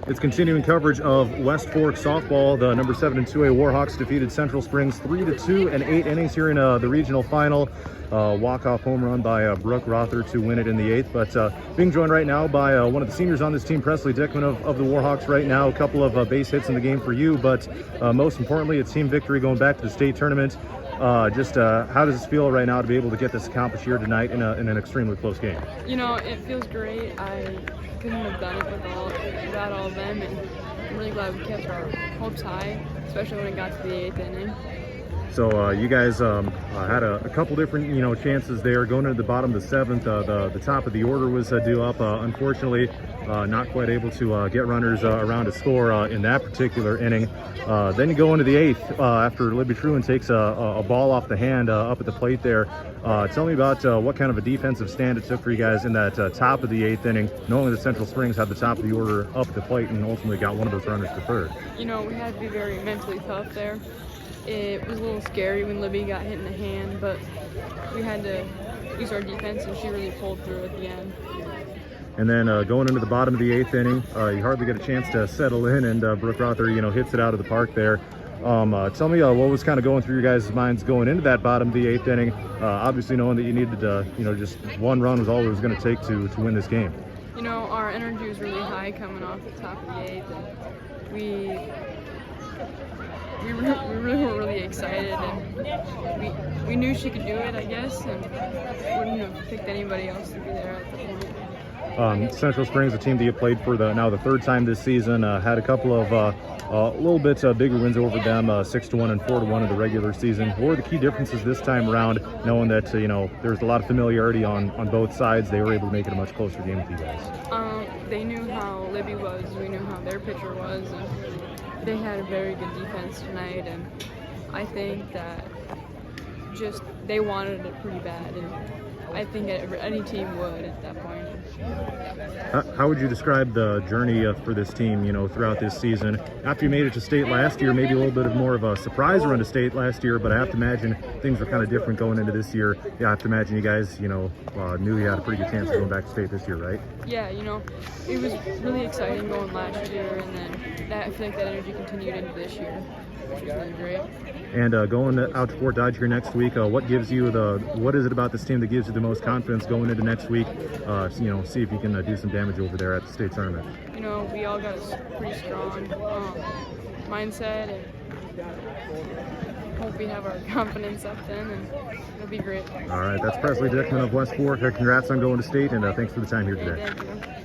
It's continuing coverage of West Fork softball. The number 7 and 2A Warhawks defeated Central Springs 3-2 in 8 innings here in the regional final. Walk-off home run by Brooke Rother to win it in the 8th. But being joined right now by one of the seniors on this team, Preslee Dickman of the Warhawks right now. A couple of base hits in the game for you, but most importantly, a team victory going back to the state tournament. How does this feel right now to be able to get this accomplished here tonight in an extremely close game? You know, it feels great. I couldn't have done it without all of them, and I'm really glad we kept our hopes high, especially when it got to the 8th inning. So you guys had a couple different chances there going into the bottom of the 7th. The top of the order was due up. Unfortunately, not quite able to get runners around to score in that particular inning. Then you go into the 8th after Libby Truman takes a ball off the hand up at the plate there. Tell me about what kind of a defensive stand it took for you guys in that top of the 8th inning, knowing that Central Springs had the top of the order up at the plate and ultimately got one of those runners to third. You know, we had to be very mentally tough there. It was a little scary when Libby got hit in the hand, but we had to use our defense, and she really pulled through at the end. And then going into the bottom of the 8th inning, you hardly get a chance to settle in, and Brooke Rother, hits it out of the park there. Tell me what was kind of going through your guys' minds going into that bottom of the 8th inning, obviously knowing that you needed, just one run was all it was going to take to win this game. You know, our energy was really high coming off the top of the 8th, and we really were really excited, and we knew she could do it, I guess, and wouldn't have picked anybody else to be there at the point. Central Springs, a team that you played for now the third time this season, had a couple of a little bit bigger wins over them, 6-1 and 4-1 in the regular season. What were the key differences this time around, knowing that there's a lot of familiarity on both sides? They were able to make it a much closer game with you guys. They knew how Libby was, we knew how their pitcher was, and they had a very good defense tonight, and I think that just they wanted it pretty bad, and I think any team would at that point. How would you describe the journey for this team, throughout this season? After you made it to state last year, maybe a little bit more of a surprise run to state last year, but I have to imagine things were kind of different going into this year. Yeah, I have to imagine you guys, knew you had a pretty good chance of going back to state this year, right? Yeah, it was really exciting going last year, and then I feel like that energy continued into this year, which was really great. And going out to Fort Dodge here next week, what is it about this team that gives you the most confidence going into next week? See if you can do some damage over there at the state tournament. We all got a pretty strong mindset, and hope we have our confidence up then, and it'll be great. All right, that's Preslee Dickman of West Fork. Congrats on going to state, and thanks for the time here today. Thank you.